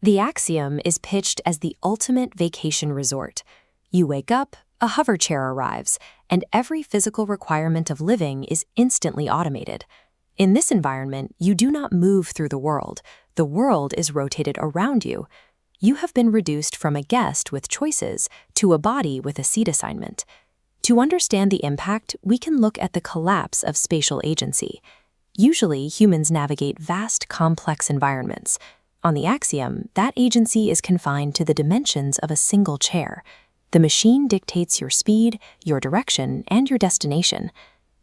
The Axiom is pitched as the ultimate vacation resort. You wake up, a hover chair arrives, and every physical requirement of living is instantly automated. In this environment, you do not move through the world. The world is rotated around you. You have been reduced from a guest with choices to a body with a seat assignment. To understand the impact, we can look at the collapse of spatial agency. Usually, humans navigate vast, complex environments. On the Axiom, that agency is confined to the dimensions of a single chair. The machine dictates your speed, your direction, and your destination.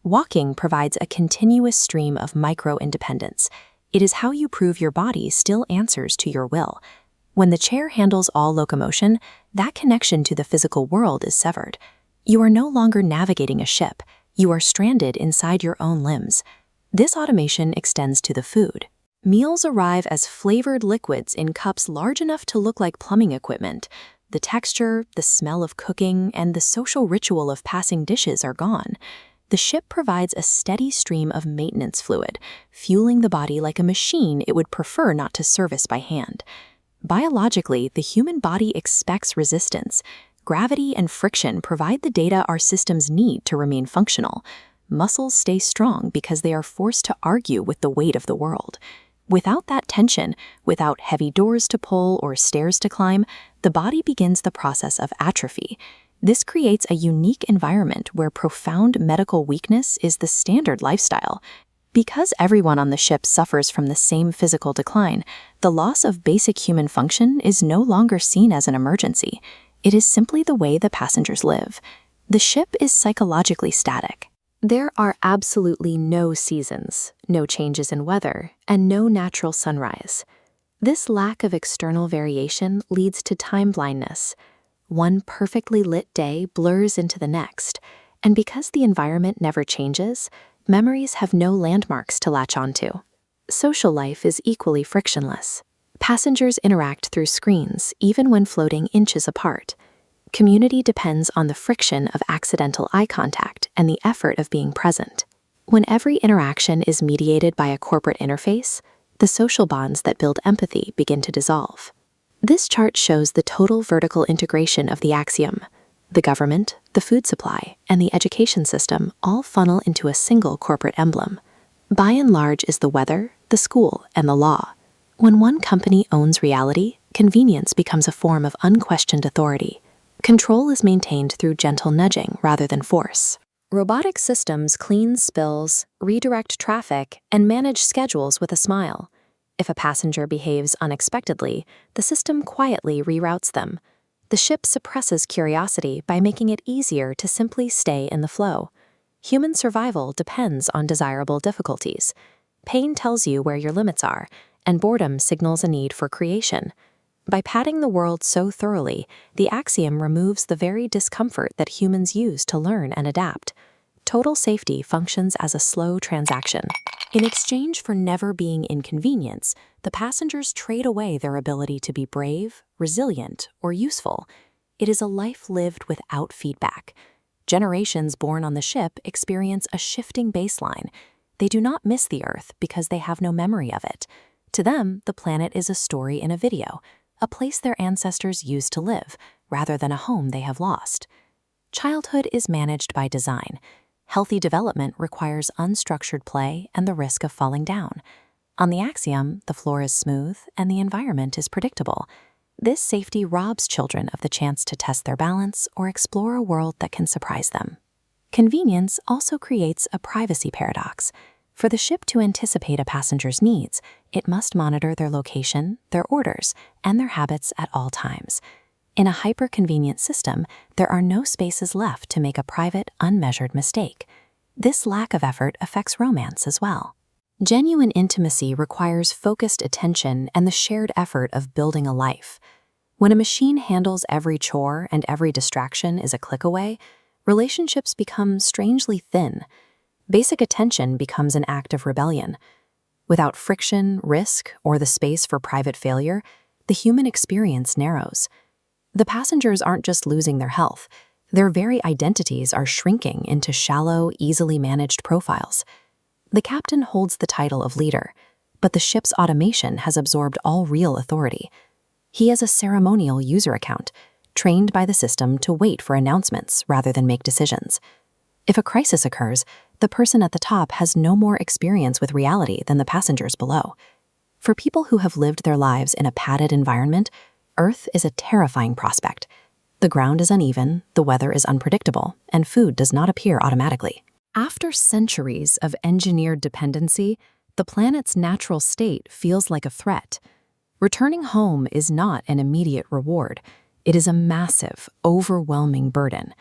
Walking provides a continuous stream of micro-independence. It is how you prove your body still answers to your will. When the chair handles all locomotion, that connection to the physical world is severed. You are no longer navigating a ship. You are stranded inside your own limbs. This automation extends to the food. Meals arrive as flavored liquids in cups large enough to look like plumbing equipment. The texture, the smell of cooking, and the social ritual of passing dishes are gone. The ship provides a steady stream of maintenance fluid, fueling the body like a machine it would prefer not to service by hand. Biologically, the human body expects resistance. Gravity and friction provide the data our systems need to remain functional. Muscles stay strong because they are forced to argue with the weight of the world. Without that tension, without heavy doors to pull or stairs to climb, the body begins the process of atrophy. This creates a unique environment where profound medical weakness is the standard lifestyle. Because everyone on the ship suffers from the same physical decline, the loss of basic human function is no longer seen as an emergency. It is simply the way the passengers live. The ship is psychologically static. There are absolutely no seasons, no changes in weather, and no natural sunrise. This lack of external variation leads to time blindness. One perfectly lit day blurs into the next, and because the environment never changes, memories have no landmarks to latch onto. Social life is equally frictionless. Passengers interact through screens, even when floating inches apart. Community depends on the friction of accidental eye contact and the effort of being present. When every interaction is mediated by a corporate interface, the social bonds that build empathy begin to dissolve. This chart shows the total vertical integration of the Axiom. The government, the food supply, and the education system all funnel into a single corporate emblem. By and large is the weather, the school, and the law. When one company owns reality, convenience becomes a form of unquestioned authority. Control is maintained through gentle nudging rather than force. Robotic systems clean spills, redirect traffic, and manage schedules with a smile. If a passenger behaves unexpectedly, the system quietly reroutes them. The ship suppresses curiosity by making it easier to simply stay in the flow. Human survival depends on desirable difficulties. Pain tells you where your limits are, and boredom signals a need for creation. By padding the world so thoroughly, the Axiom removes the very discomfort that humans use to learn and adapt. Total safety functions as a slow transaction. In exchange for never being inconvenienced, the passengers trade away their ability to be brave, resilient, or useful. It is a life lived without feedback. Generations born on the ship experience a shifting baseline. They do not miss the Earth because they have no memory of it. To them, the planet is a story in a video, a place their ancestors used to live, rather than a home they have lost. Childhood is managed by design. Healthy development requires unstructured play and the risk of falling down. On the Axiom, the floor is smooth and the environment is predictable. This safety robs children of the chance to test their balance or explore a world that can surprise them. Convenience also creates a privacy paradox. For the ship to anticipate a passenger's needs, it must monitor their location, their orders, and their habits at all times. In a hyper-convenient system, there are no spaces left to make a private, unmeasured mistake. This lack of effort affects romance as well. Genuine intimacy requires focused attention and the shared effort of building a life. When a machine handles every chore and every distraction is a click away, relationships become strangely thin. Basic attention becomes an act of rebellion. Without friction, risk, or the space for private failure, the human experience narrows. The passengers aren't just losing their health, their very identities are shrinking into shallow, easily managed profiles. The captain holds the title of leader, but the ship's automation has absorbed all real authority. He has a ceremonial user account, trained by the system to wait for announcements rather than make decisions. If a crisis occurs, the person at the top has no more experience with reality than the passengers below. For people who have lived their lives in a padded environment, Earth is a terrifying prospect. The ground is uneven, the weather is unpredictable, and food does not appear automatically. After centuries of engineered dependency, the planet's natural state feels like a threat. Returning home is not an immediate reward. It is a massive, overwhelming burden.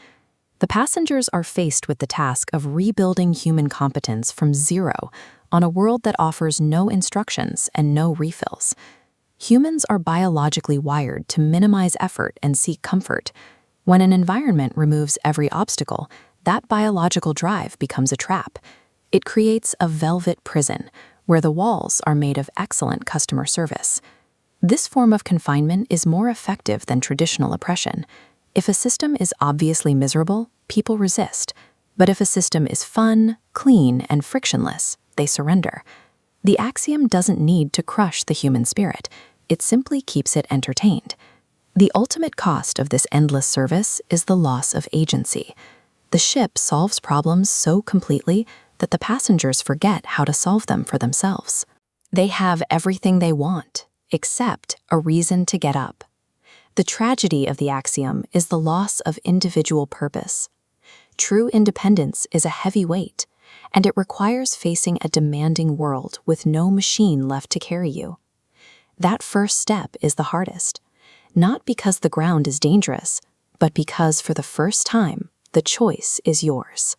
The passengers are faced with the task of rebuilding human competence from zero on a world that offers no instructions and no refills. Humans are biologically wired to minimize effort and seek comfort. When an environment removes every obstacle, that biological drive becomes a trap. It creates a velvet prison, where the walls are made of excellent customer service. This form of confinement is more effective than traditional oppression. If a system is obviously miserable, people resist. But if a system is fun, clean, and frictionless, they surrender. The Axiom doesn't need to crush the human spirit. It simply keeps it entertained. The ultimate cost of this endless service is the loss of agency. The ship solves problems so completely that the passengers forget how to solve them for themselves. They have everything they want, except a reason to get up. The tragedy of the Axiom is the loss of individual purpose. True independence is a heavy weight, and it requires facing a demanding world with no machine left to carry you. That first step is the hardest, not because the ground is dangerous, but because for the first time, the choice is yours.